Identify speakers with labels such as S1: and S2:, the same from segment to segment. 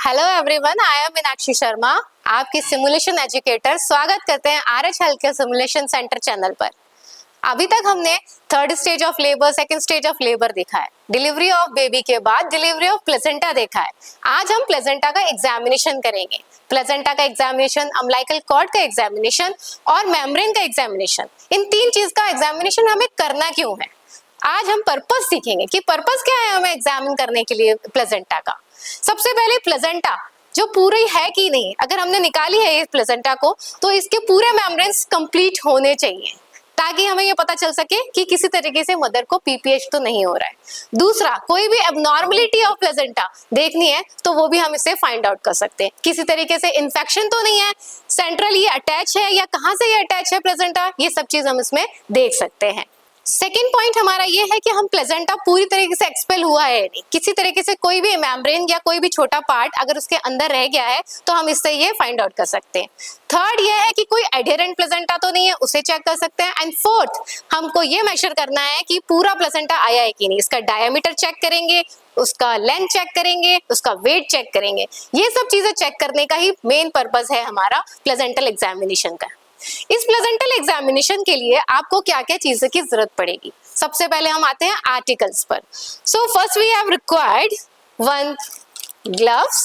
S1: Hello everyone, I am Meenakshi Sharma, आपकी simulation educator. स्वागत करते हैं RH healthcare simulation centre channel पर। अभी तक हमने third stage of labour, second stage of labour देखा है, डिलीवरी ऑफ बेबी के बाद डिलीवरी ऑफ प्लेसेंटा देखा है। आज हम प्लेसेंटा का एग्जामिनेशन करेंगे। प्लेसेंटा का एग्जामिनेशन, अम्बिलिकल कॉर्ड का एग्जामिनेशन और मेम्ब्रेन का एग्जामिनेशन। इन तीन चीज का एग्जामिनेशन हमें करना क्यों है। आज हम पर्पस सीखेंगे कि पर्पस क्या है हमें एग्जामिन करने के लिए प्लेसेंटा का। सबसे पहले प्लेसेंटा जो पूरी है कि नहीं, अगर हमने निकाली है इस प्लेसेंटा को तो इसके पूरे मेम्ब्रेन्स कंप्लीट होने चाहिए ताकि हमें ये पता चल सके कि किसी तरीके से मदर को पीपीएच तो नहीं हो रहा है। दूसरा, कोई भी एबनॉर्मलिटी ऑफ प्लेसेंटा देखनी है तो वो भी हम इसे फाइंड आउट कर सकते हैं। किसी तरीके से इन्फेक्शन तो नहीं है, सेंट्रल ये अटैच है या कहाँ से ये अटैच है प्लेसेंटा, ये सब चीज हम इसमें देख सकते हैं। सेकेंड पॉइंट हमारा ये है कि हम प्लेसेंटा पूरी तरीके से एक्सपेल हुआ है नहीं, किसी तरीके से कोई भी मेम्ब्रेन या कोई भी छोटा पार्ट अगर उसके अंदर रह गया है तो हम इससे ये फाइंड आउट कर सकते हैं। थर्ड ये है कि कोई एडहेरेंट प्लेसेंटा तो नहीं है, उसे चेक कर सकते हैं। एंड फोर्थ, हमको ये मेजर करना है कि पूरा प्लेसेंटा आया है कि नहीं। इसका डायमीटर चेक करेंगे, उसका लेंथ चेक करेंगे, उसका वेट चेक करेंगे। ये सब चीजें चेक करने का ही मेन पर्पस है हमारा प्लेसेंटल एग्जामिनेशन का। इस प्लेसेंटल एग्जामिनेशन के लिए आपको क्या क्या चीजों की जरूरत पड़ेगी। सबसे पहले हम आते हैं आर्टिकल्स पर। So first we have required 1 gloves,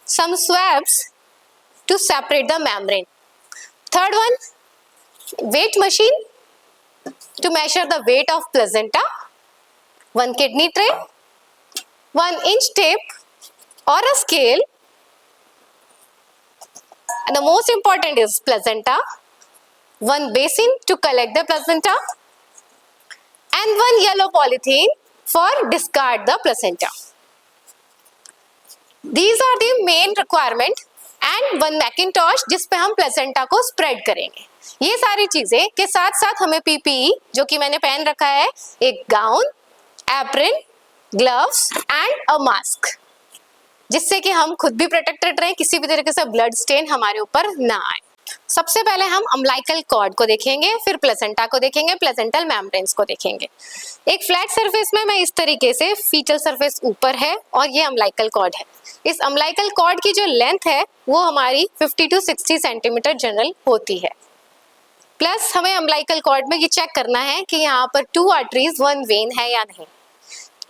S1: some swabs to separate the membrane. Third one, weight machine to measure the weight of placenta, 1 kidney tray, 1 inch tape or a scale, and the most important is placenta, 1 basin to collect the placenta, and 1 yellow polythene for discard the placenta. These are the main requirement and 1 Macintosh जिस पे हम placenta को spread करेंगे। ये सारी चीजें के साथ साथ हमें पीपीई जो कि मैंने पहन रखा है, एक gown, apron, gloves and a mask, जिससे कि हम खुद भी प्रोटेक्टेड रहें, किसी भी तरीके से ब्लड स्टेन हमारे ऊपर ना आए। सबसे पहले हम अम्बिलिकल कॉर्ड को देखेंगे, फिर प्लेसेंटा को देखेंगे, प्लेसेंटल मेम्ब्रेन्स को देखेंगे। एक फ्लैट सरफेस में मैं इस तरीके से फीटल सरफेस ऊपर है और ये अम्बिलिकल कॉर्ड है। इस अम्बिलिकल कॉर्ड की जो लेंथ है वो हमारी 50 to 60 सेंटीमीटर जनरल होती है। प्लस हमें अम्बिलिकल कॉर्ड में ये चेक करना है कि यहाँ पर 2 आर्टरीज 1 वेन है या नहीं।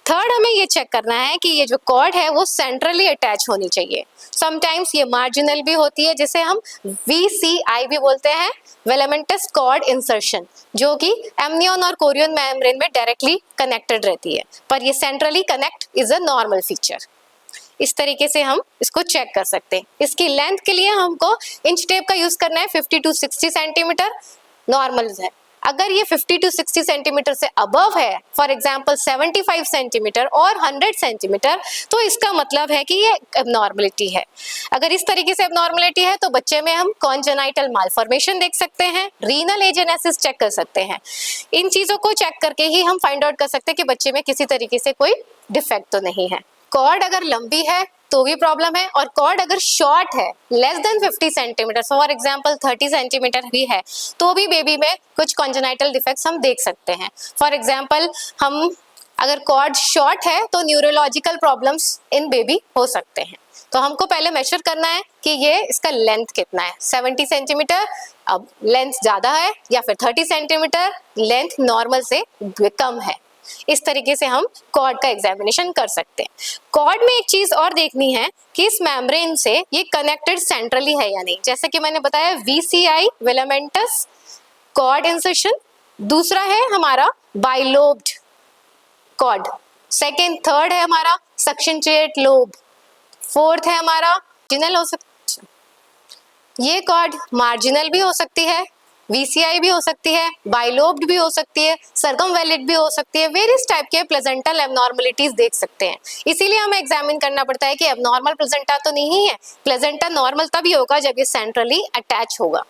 S1: थर्ड, हमें ये चेक करना है कि ये जो कॉर्ड है वो सेंट्रली अटैच होनी चाहिए। समटाइम्स ये मार्जिनल भी होती है, जिसे हम VCI भी बोलते हैं, वेलामेंटस कॉर्ड इंसर्शन, जो कि एमनियन और कोरियन मेम्ब्रेन में डायरेक्टली कनेक्टेड रहती है, पर ये centrally connect is a normal feature. इस तरीके से हम इसको चेक कर सकते हैं। इसकी लेंथ के लिए हमको इंच टेप का यूज करना है, 50 to 60 सेंटीमीटर नॉर्मल है। अगर ये 50 to 60 सेंटीमीटर से अबव है, फॉर एग्जांपल 75 सेंटीमीटर और 100 सेंटीमीटर, तो इसका मतलब है कि ये एबनॉर्मलिटी है। अगर इस तरीके से एबनॉर्मलिटी है तो बच्चे में हम कॉन्जेनाइटल मालफॉर्मेशन देख सकते हैं, रीनल एजेनेसिस चेक कर सकते हैं। इन चीजों को चेक करके ही हम फाइंड आउट कर सकते हैं कि बच्चे में किसी तरीके से कोई डिफेक्ट तो नहीं है। कॉर्ड अगर लंबी है तो भी प्रॉब्लम है, और कॉर्ड अगर शॉर्ट है, less than 50 centimetre, for example 30 centimetre भी है, तो भी बेबी में कुछ कॉन्जेनाइटल डिफेक्ट्स हम देख सकते हैं। फॉर एग्जांपल हम अगर कॉर्ड शॉर्ट है तो न्यूरोलॉजिकल प्रॉब्लम्स इन बेबी हो सकते हैं। तो हमको पहले मेजर करना है कि ये इसका लेंथ कितना है। 70 सेंटीमीटर, अब लेंथ ज्यादा है, या फिर 30 सेंटीमीटर, लेंथ नॉर्मल से कम है। इस तरीके से हम कॉर्ड का एग्जामिनेशन कर सकते हैं। कॉर्ड में एक चीज और देखनी है कि इस मेम्ब्रेन से ये कनेक्टेड सेंट्रली है या नहीं। जैसे कि मैंने बताया, VCI वेलामेंटस कॉर्ड इंसर्शन, दूसरा है हमारा बाइलोब्ड कॉर्ड, सेकंड थर्ड है हमारा सक्शनचुएट लोब, फोर्थ है हमारा मार्जिनल हो सकता है। ये कॉर्ड मार्जिनल भी हो सकती है, VCI भी हो सकती है, बाइलोब्ड भी हो सकती है, सर्कमवेलिट भी हो सकती है। वेरियस टाइप के प्लेसेंटल एबनॉर्मलिटीज देख सकते हैं। इसीलिए हमें एग्जामिन करना पड़ता है कि एबनॉर्मल प्लेसेंटा तो नहीं है। प्लेसेंटा नॉर्मल तभी होगा जब ये सेंट्रली अटैच होगा।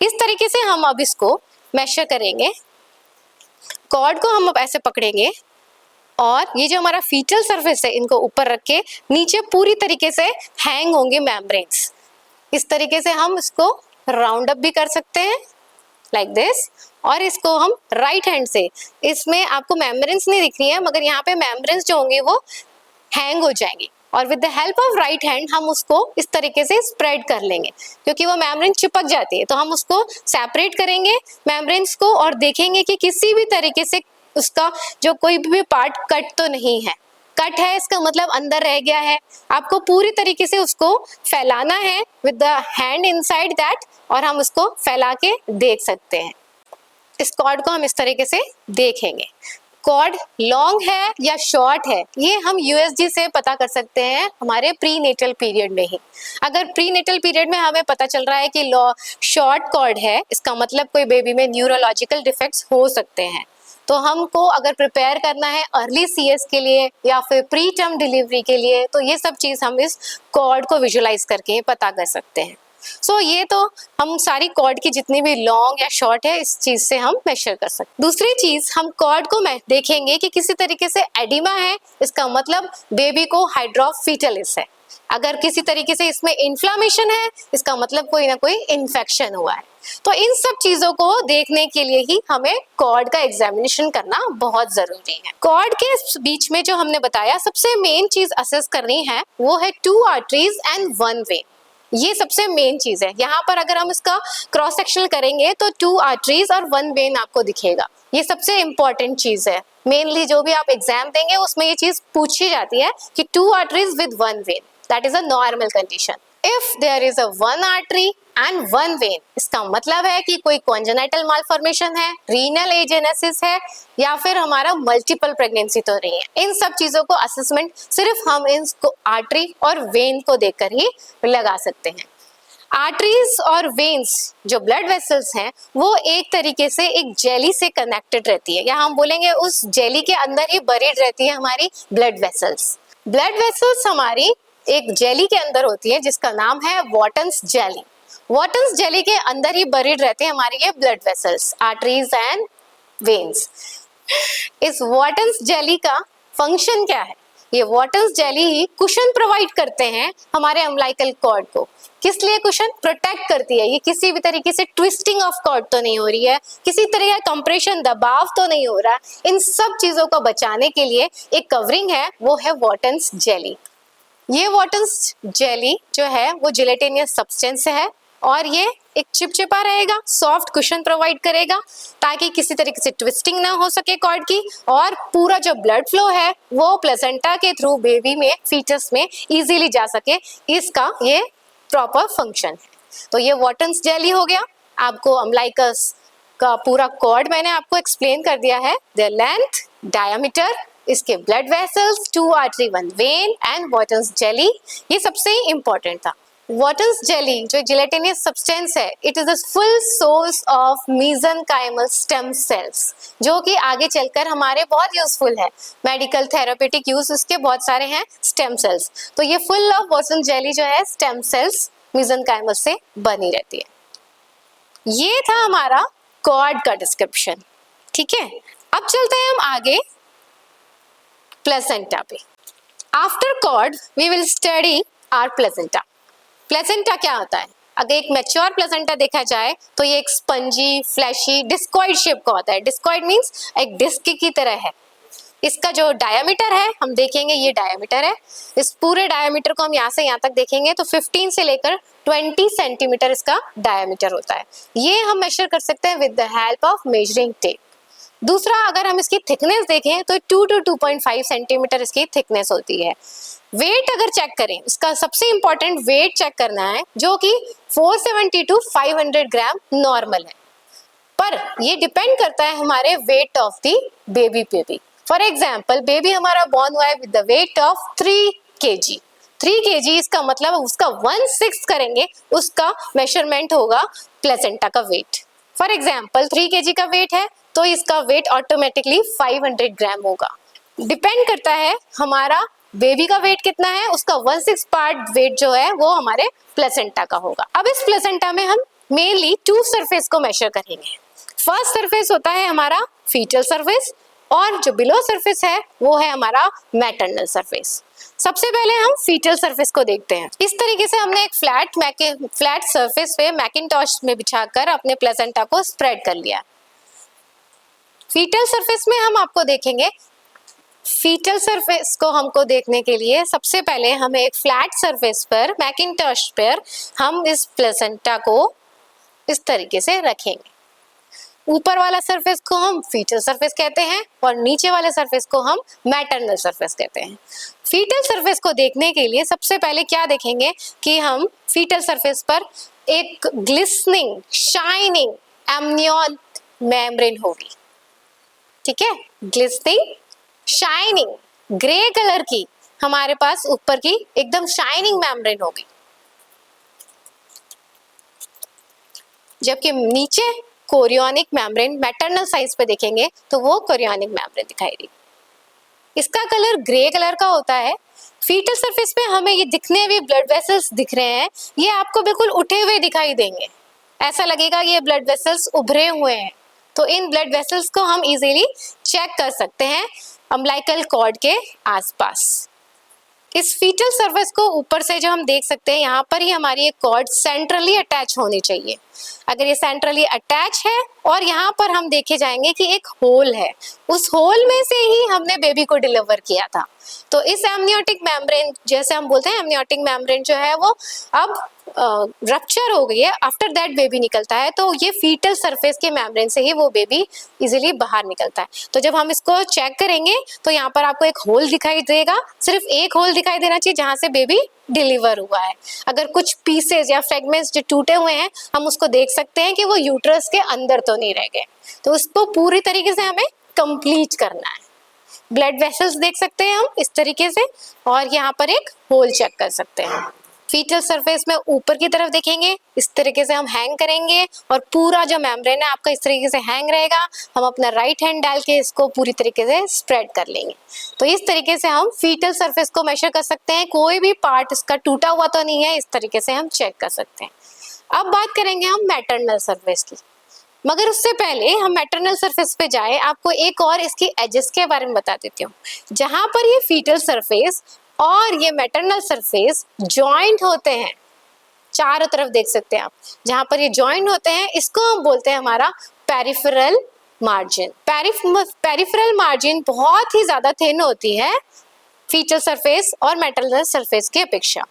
S1: इस तरीके से हम अब इसको मेजर करेंगे। कॉर्ड को हम अब ऐसे पकड़ेंगे और ये जो हमारा फीटल सरफेस है, इनको ऊपर रख के नीचे पूरी तरीके से हैंग होंगे मेम्ब्रेन्स। इस तरीके से हम इसको राउंड अप भी कर सकते हैं, लाइक दिस। और इसको हम राइट हैंड से, इसमें आपको मेम्ब्रेन्स नहीं दिख रही है, मगर यहाँ पे मेम्ब्रेन्स जो होंगे वो हैंग हो जाएंगी और with the help of right hand हम उसको इस तरीके से स्प्रेड कर लेंगे, क्योंकि वो मेम्ब्रेन चिपक जाती है। तो हम उसको सेपरेट करेंगे मेम्ब्रेन्स को और देखेंगे कि किसी भी तरीके से उसका जो कोई भी पार्ट कट तो नहीं है। कट है इसका मतलब अंदर रह गया है। आपको पूरी तरीके से उसको फैलाना है with the hand inside that, और हम उसको फैला के देख सकते हैं। इस कॉर्ड को हम इस तरीके से देखेंगे। कॉर्ड लॉन्ग है या शॉर्ट है ये हम यूएसजी से पता कर सकते हैं हमारे प्री नेटल पीरियड में ही। अगर प्री नेटल पीरियड में हमें पता चल रहा है कि शॉर्ट कॉर्ड है, इसका मतलब कोई बेबी में न्यूरोलॉजिकल डिफेक्ट्स हो सकते हैं। तो हमको अगर प्रिपेयर करना है अर्ली सीएस के लिए या फिर प्री टर्म डिलीवरी के लिए, तो ये सब चीज हम इस कॉर्ड को विजुलाइज करके पता कर सकते हैं। सो ये तो हम सारी कॉर्ड की जितनी भी लॉन्ग या शॉर्ट है इस चीज से हम मेजर कर सकते हैं। दूसरी चीज हम कॉर्ड को देखेंगे कि किसी तरीके से एडिमा है, इसका मतलब बेबी को हाइड्रोफिटलिस है। अगर किसी तरीके से इसमें इन्फ्लामेशन है, इसका मतलब कोई ना कोई इन्फेक्शन हुआ है। तो इन सब चीजों को देखने के लिए ही हमें कॉर्ड का एग्जामिनेशन करना बहुत जरूरी है। कॉर्ड के बीच में जो हमने बताया सबसे मेन चीज असेस करनी है वो है 2 आर्टरीज एंड 1 वेन। ये सबसे मेन चीज है। यहाँ पर अगर हम इसका क्रॉस सेक्शन करेंगे तो 2 आर्टरीज और 1 वेन आपको दिखेगा। ये सबसे इंपॉर्टेंट चीज है। मेनली जो भी आप एग्जाम देंगे उसमें ये चीज पूछी जाती है कि 2 arteries with 1 vein, that is a normal condition. If there is a 1 artery and 1 vein, इसका मतलब है कि कोई कॉन्जेनाइटल मालफॉर्मेशन है, रीनल एजेनेसिस है, या फिर हमारा मल्टीपल प्रेगनेंसी तो नहीं है। इन सब चीजों को असेसमेंट सिर्फ हम इन आर्टरी और वेन को देखकर ही लगा सकते हैं। आर्टरीज और वेन्स जो ब्लड वेसल्स हैं वो एक तरीके से एक जेली से कनेक्टेड रहती है, या हम बोलेंगे उस जेली के अंदर ही बरीड रहती है हमारी ब्लड वेसल्स। ब्लड वेसल्स हमारी एक जेली के अंदर होती है जिसका नाम है वॉटन्स जेली। वॉटन्स जेली के अंदर ही बरीड रहते हैं हमारी ये blood vessels, arteries and veins. इस वॉटन्स जेली का फंक्शन क्या है? ये वॉटन्स जेली ही कुशन प्रोवाइड करते हैं हमारे अम्बिलिकल कॉर्ड को। किस लिए कुशन? प्रोटेक्ट करती है। ये किसी भी तरीके से ट्विस्टिंग ऑफ कॉर्ड तो नहीं हो रही है, किसी तरह का कंप्रेशन दबाव तो नहीं हो रहा। इन सब चीजों को बचाने के लिए एक कवरिंग है, वो है वॉटन्स जेली। ये वॉटन्स जेली जो है वो जिलेटिनियस सब्सटेंस है और ये एक चिपचिपा रहेगा, सॉफ्ट कुशन प्रोवाइड करेगा ताकि किसी तरीके से ट्विस्टिंग ना हो सके कॉर्ड की, और पूरा जो ब्लड फ्लो है वो प्लेसेंटा के थ्रू बेबी में, फीटस में इजीली जा सके। इसका ये प्रॉपर फंक्शन है। तो ये वॉटन्स जेली हो गया। आपको अम्बिलिकस का पूरा कॉर्ड मैंने आपको एक्सप्लेन कर दिया है, द लेंथ, डायमीटर, इसके blood vessels, 2 artery 1 when and वॉटन्स jelly. ये सबसे इंपॉर्टेंट था। वॉटन्स जेली जो जिलेटिनियस सब्सटेंस है, it is a full source of mesenchymal stem cells, जो कि आगे चलकर हमारे बहुत यूजफुल है। मेडिकल थेरापेटिक यूज इसके बहुत सारे हैं, स्टेम सेल्स। तो ये फुल ऑफ वॉटन्स जेली जो है स्टेम सेल्स मेसेनकाइमल से बनी रहती है। ये था हमारा कॉर्ड का डिस्क्रिप्शन। ठीक है, अब चलते हैं हम आगे प्लेसेंटा पे। After cord we will study our placenta. Placenta क्या होता है? अगर एक मैच्योर प्लेसेंटा देखा जाए तो ये एक स्पंजी, फ्लैशी, डिस्कॉइड शेप का होता है। डिस्कॉइड मींस एक डिस्क की तरह है। इसका जो डायमीटर है हम देखेंगे, ये डायमीटर है। इस पूरे डायमीटर को हम यहाँ से यहाँ तक देखेंगे तो 15 से लेकर 20 सेंटीमीटर इसका डायमीटर होता है। ये हम मेजर कर सकते हैं with the help of measuring tape. दूसरा, अगर हम इसकी थिकनेस देखें तो 2 to 2.5 सेंटीमीटर इसकी थिकनेस होती है। वेट अगर चेक करें, इसका सबसे इंपॉर्टेंट वेट चेक करना है, जो कि 470 to 500 ग्राम नॉर्मल है, पर ये डिपेंड करता है हमारे वेट ऑफ द बेबी पे भी। फॉर एग्जाम्पल, बेबी हमारा बॉर्न हुआ है with the weight of 3 kg। 3 kg इसका मतलब उसका 1/6 करेंगे, उसका मेजरमेंट होगा प्लेसेंटा का वेट। फॉर एग्जाम्पल 3 kg का वेट है तो इसका वेट ऑटोमेटिकली 500 ग्राम होगा। डिपेंड करता है हमारा बेबी का वेट कितना है, उसका 1/6 पार्ट वेट जो है वो हमारे प्लेसेंटा का होगा। अब इस प्लेसेंटा में हम मेनली 2 सरफेस को मेजर करेंगे। फर्स्ट सरफेस होता है हमारा फीटल सरफेस, और जो बिलो सरफेस है वो है हमारा मैटरनल सरफेस। सबसे पहले हम फीटल सरफेस को देखते हैं। इस तरीके से हमने एक फ्लैट सरफेस पे मैकिंटॉश में बिछाकर अपने प्लेसेंटा को स्प्रेड कर लिया। फीटल सरफेस में हम आपको देखेंगे फीटल सरफेस को हमको देखने के लिए सबसे पहले हमें एक फ्लैट सरफेस पर, मैकिंटॉश पर हम इस प्लेसेंटा को इस तरीके से रखेंगे। ऊपर वाला सरफेस को हम फीटल सरफेस कहते हैं और नीचे वाले सरफेस को हम मैटरनल सरफेस कहते हैं। फीटल सरफेस को देखने के लिए सबसे पहले क्या देखेंगे कि हम फीटल सरफेस पर एक ग्लिसनिंग शाइनिंग एमनियन मेम्ब्रेन होगी। ठीक है, ग्लिसनिंग शाइनिंग ग्रे कलर की हमारे पास ऊपर की एकदम शाइनिंग मेम्ब्रेन होगी, जबकि नीचे कोरियोनिक मेम्ब्रेन मैटरनल साइज पे देखेंगे तो वो कोरियोनिक मेम्ब्रेन दिखाई देगी। इसका कलर ग्रे कलर का होता है। फीटल सरफेस पे हमें ये दिखने भी ब्लड वेसल्स दिख रहे हैं, ये आपको बिल्कुल उठे हुए दिखाई देंगे, ऐसा लगेगा ये ब्लड वेसल्स उभरे हुए हैं। तो इन ब्लड वेसल्स को हम इजीली चेक कर सकते हैं अम्बिलिकल कॉर्ड के आसपास। इस फीटल सरफेस को ऊपर से जो हम देख सकते हैं, यहाँ पर ही हमारी एक कॉर्ड सेंट्रली अटैच होनी चाहिए। अगर ये सेंट्रली अटैच है और यहाँ पर हम देखे जाएंगे कि एक होल है, उस होल में से ही हमने बेबी को डिलीवर किया था। तो इस एमनियोटिक मेम्ब्रेन, जैसे हम बोलते हैं एमनियोटिक मेम्ब्रेन जो है वो अब रप्चर हो गई है, आफ्टर दैट बेबी निकलता है, तो ये फीटल सरफेस के मेम्ब्रेन से ही वो बेबी इजीली बाहर निकलता है। तो जब हम इसको चेक करेंगे तो यहाँ पर आपको एक होल दिखाई देगा, सिर्फ एक होल दिखाई देना चाहिए जहाँ से बेबी डिलीवर हुआ है। अगर कुछ पीसेस या फ्रेगमेंट्स जो टूटे हुए हैं, हम उसको देख सकते हैं कि वो यूट्रस के अंदर तो नहीं रह गए। तो उसको पूरी तरीके से हमें कंप्लीट करना है। ब्लड वेसल्स देख सकते हैं हम इस तरीके से, और यहाँ पर एक होल चेक कर सकते हैं। फीटल सरफेस में ऊपर की तरफ देखेंगे, इस तरीके से हम हैंग करेंगे और पूरा जो मेम्ब्रेन है आपका इस तरीके से हैंग रहेगा। हम अपना राइट हैंड डाल के इसको पूरी तरीके से स्प्रेड कर लेंगे। तो इस तरीके से हम फीटल सरफेस को मेजर कर सकते हैं, कोई भी पार्ट इसका टूटा हुआ तो नहीं है, इस तरीके से हम चेक कर सकते हैं। अब बात करेंगे हम मैटरनल सरफेस की, मगर उससे पहले हम मैटरनल सरफेस पे जाए, आपको एक और इसकी एजेस के बारे में बता देती हूँ। जहां पर ये फीटल सरफेस और ये मैटरनल सरफेस जॉइंट होते हैं, चारों तरफ देख सकते हैं आप, जहां पर ये जॉइंट होते हैं, इसको हम बोलते हैं हमारा पेरिफेरल मार्जिन। पेरिफेरल मार्जिन बहुत ही ज्यादा थिन होती है फीटल सरफेस और मैटरनल सरफेस की अपेक्षा।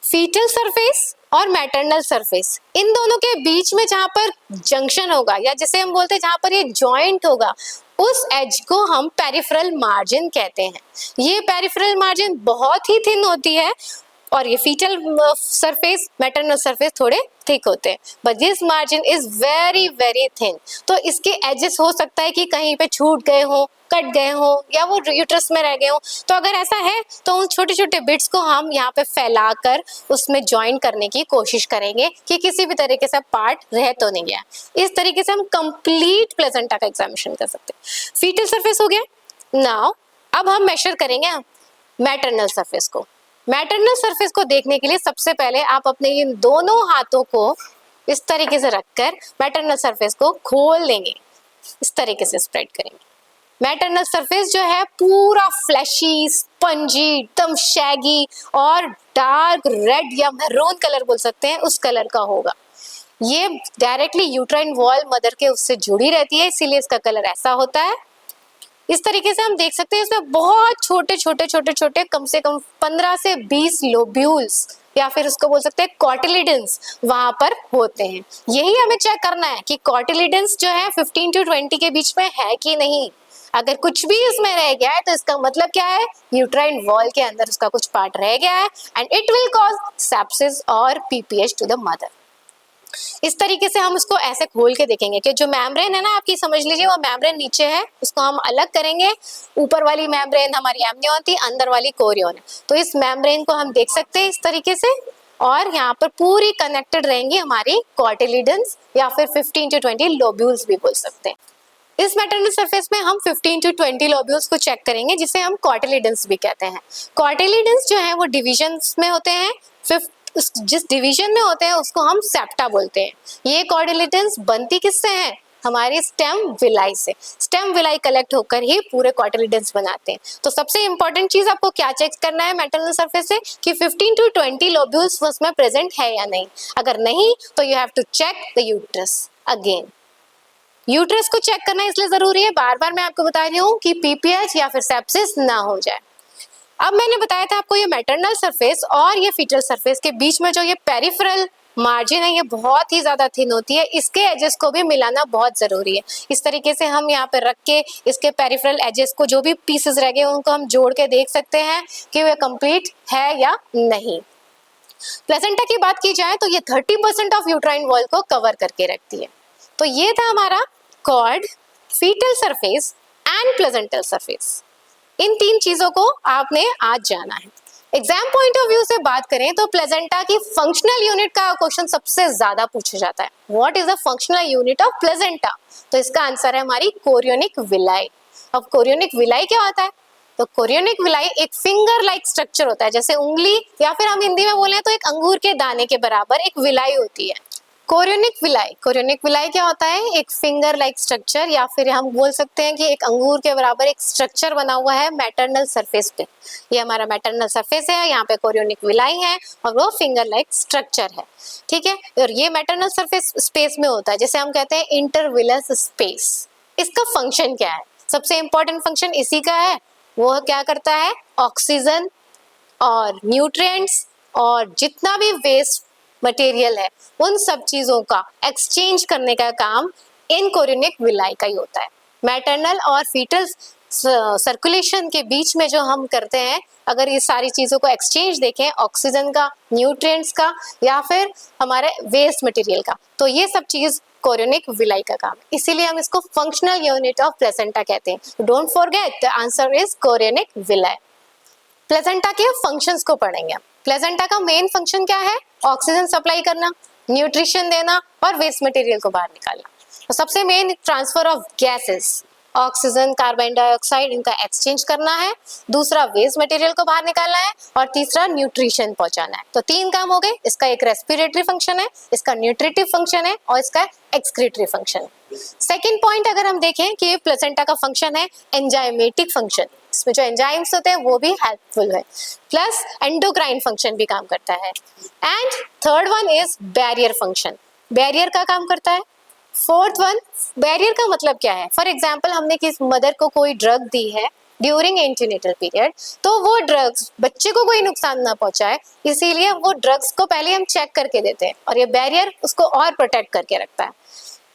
S1: फीटल सरफेस और मैटरनल सरफेस, इन दोनों के बीच में जहां पर जंक्शन होगा, या जिसे हम बोलते हैं जहां पर ये जॉइंट होगा, उस एज को हम पेरिफेरल मार्जिन कहते हैं। ये पेरिफेरल मार्जिन बहुत ही थिन होती है और ये फीटल सरफेस, मैटरनल सरफेस थोड़े थिक होते हैं, but this margin is very very thin. तो इसके एजेस हो सकता है कि कहीं पे छूट गए हो, कट गए हो, या वो यूट्रस में रह गए हो। तो अगर ऐसा है तो उन छोटे छोटे बिट्स को हम यहाँ पे फैलाकर उसमें ज्वाइन करने की कोशिश करेंगे कि किसी भी तरीके से पार्ट रह तो नहीं गया। इस तरीके से हम कंप्लीट प्लेसेंटा का एग्जामिनेशन कर सकते हैं। फीटल सरफेस हो गया। नाउ अब हम मेजर करेंगे मैटरनल सरफेस को। मैटरनल सरफेस को देखने के लिए सबसे पहले आप अपने इन दोनों हाथों को इस तरीके से रखकर मैटरनल सरफेस को खोल लेंगे, इस तरीके से स्प्रेड करेंगे। मैटरनल सरफेस जो है पूरा फ्लैशी, स्पंजी, एकदम शैगी और डार्क रेड या मैरून कलर बोल सकते हैं, उस कलर का होगा। ये डायरेक्टली यूट्राइन वॉल मदर के उससे जुड़ी रहती है, इसीलिए इसका कलर ऐसा होता है। इस तरीके से हम देख सकते हैं इसमें बहुत छोटे छोटे छोटे छोटे कम से कम 15 से 20 लोब्यूल्स या फिर उसको बोल सकते हैं कॉटिलिडन्स वहां पर होते हैं। यही हमें चेक करना है कि कॉटिलिडन्स जो है 15 to 20 के बीच में है कि नहीं। अगर कुछ भी इसमें रह गया है तो इसका मतलब क्या है, यूट्राइन वॉल के अंदर उसका कुछ पार्ट रह गया है and it will cause sepsis और पीपीएच टू द मदर। इस तरीके से हम उसको ऐसे खोल के देखेंगे कि जो मेम्ब्रेन है ना आपकी, समझ लीजिए वो मेम्ब्रेन नीचे है, उसको हम अलग करेंगे। ऊपर वाली मेम्ब्रेन हमारी एमनियन थी, अंदर वाली कोरियन है। तो इस मेम्ब्रेन को हम देख सकते हैं इस तरीके से, और यहाँ पर पूरी कनेक्टेड रहेंगी हमारी कॉटिलिडन्स या फिर 15 to 20 लोब्यूल्स भी बोल सकते हैं। इस मैटरनल सरफेस में हम 15 to 20 लोब्यूल्स को चेक करेंगे, जिसे हम कॉटिलिडन्स भी कहते हैं। कॉटिलिडन्स जो है वो डिविजन्स में होते हैं, जिस डिवीजन में होते हैं उसको हम सेप्टा बोलते हैं। ये कॉटिलिडन्स बनती किससे हैं, हमारी स्टेम विलाई से। स्टेम विलाई कलेक्ट होकर ही पूरे कॉटिलिडन्स बनाते हैं। तो सबसे इंपॉर्टेंट चीज आपको क्या चेक करना है मैटरनल सरफेस से, कि 15 to 20 लोब्यूल्स उसमें प्रेजेंट है या नहीं। अगर नहीं तो you have to check the uterus again. Uterus को चेक करना इसलिए जरूरी है, बार बार मैं आपको बता रही हूँ कि पीपीएच या फिर सेप्सिस ना हो जाए। अब मैंने बताया था आपको ये मैटरनल सरफेस और ये फीटल सरफेस के बीच में जो ये पेरिफेरल मार्जिन है ये बहुत ही ज्यादा थिन होती है, इसके एजेस को भी मिलाना बहुत जरूरी है। इस तरीके से हम यहाँ पे रख के इसके पेरिफेरल एजेस को जो भी पीसेस रह गए उनको हम जोड़ के देख सकते हैं कि वे कंप्लीट है या नहीं। प्लेसेंटा की बात की जाए तो ये 30% ऑफ यूट्राइन वॉल को कवर करके रखती है। तो ये था हमारा cord, foetal surface and placental surface. इन तीन चीजों को आपने आज जाना है। एग्जाम पॉइंट ऑफ व्यू से बात करें तो प्लेसेंटा की फंक्शनल यूनिट का क्वेश्चन सबसे ज्यादा पूछा जाता है। What is the functional unit of placenta? तो इसका आंसर है हमारी कोरियोनिक विलाई। अब कोरियोनिक विलाई क्या होता है? तो कोरियोनिक विलाई एक फिंगर लाइक स्ट्रक्चर होता है, जैसे उंगली या फिर हम हिंदी में बोले तो एक अंगूर के दाने के बराबर एक विलाई होती है कोरियोनिक विलाई क्या होता है? एक फिंगर लाइक स्ट्रक्चर, या फिर हम बोल सकते हैं कि एक अंगूर के बराबर एक स्ट्रक्चर बना हुआ है मैटरनल सरफेस पे। ये हमारा मैटरनल सरफेस है, यहाँ पे कोरियोनिक विलाई है और वो फिंगर लाइक स्ट्रक्चर है, ठीक है। और ये मैटरनल सरफेस स्पेस में होता है, जैसे हम कहते हैं इंटरविलस स्पेस। इसका फंक्शन क्या है? सबसे इंपॉर्टेंट फंक्शन इसी का है, वो क्या करता है? ऑक्सीजन और न्यूट्रिएंट्स और जितना भी वेस्ट मटेरियल है उन सब चीजों का एक्सचेंज करने का काम इन कोरियोनिक विलाई का ही होता है। मैटरनल और फीटल सर्कुलेशन के बीच में जो हम करते हैं, अगर ये सारी चीजों को एक्सचेंज देखें, ऑक्सीजन का, न्यूट्रिएंट्स का या फिर हमारे वेस्ट मटेरियल का, तो ये सब चीज कोरियोनिक विलाई का काम है। इसीलिए हम इसको फंक्शनल यूनिट ऑफ प्लेसेंटा कहते हैं। Don't forget the answer is chorionic villi. Placenta के फंक्शंस को पढ़ेंगे। प्लेसेंटा का मेन फंक्शन क्या है? ऑक्सीजन सप्लाई करना, न्यूट्रिशन देना और वेस्ट मटेरियल को बाहर निकालना। तो सबसे main transfer of gases, oxygen, carbon dioxide, इनका एक्सचेंज करना है। दूसरा वेस्ट मटेरियल को बाहर निकालना है और तीसरा न्यूट्रिशन पहुंचाना है। तो तीन काम हो गए। इसका एक रेस्पिरेटरी फंक्शन है, इसका न्यूट्रिटिव फंक्शन है और इसका एक्सक्रीटरी फंक्शन है। सेकेंड पॉइंट अगर हम देखें कि प्लेसेंटा का फंक्शन है एंजाइमेटिक फंक्शन, इसमें जो एंजाइम्स होते हैं वो भी हेल्पफुल है, प्लस एंडोक्राइन फंक्शन भी काम करता है। And third one is barrier function, barrier का काम करता है। फोर्थ वन, बैरियर का मतलब क्या है? फॉर एग्जाम्पल हमने किस मदर को कोई ड्रग दी है ड्यूरिंग एंटीनेटल पीरियड, तो वो ड्रग्स बच्चे को कोई नुकसान ना पहुंचाए, इसीलिए वो ड्रग्स को पहले हम चेक करके देते हैं और ये बैरियर उसको और प्रोटेक्ट करके रखता है।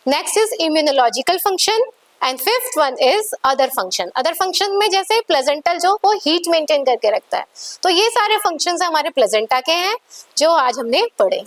S1: Next is immunological function and fifth one is other function. Other function में जैसे प्लेसेंटल जो वो हीट मेंटेन करके रखता है। तो ये सारे फंक्शंस हमारे प्लेसेंटा के हैं जो आज हमने पढ़े।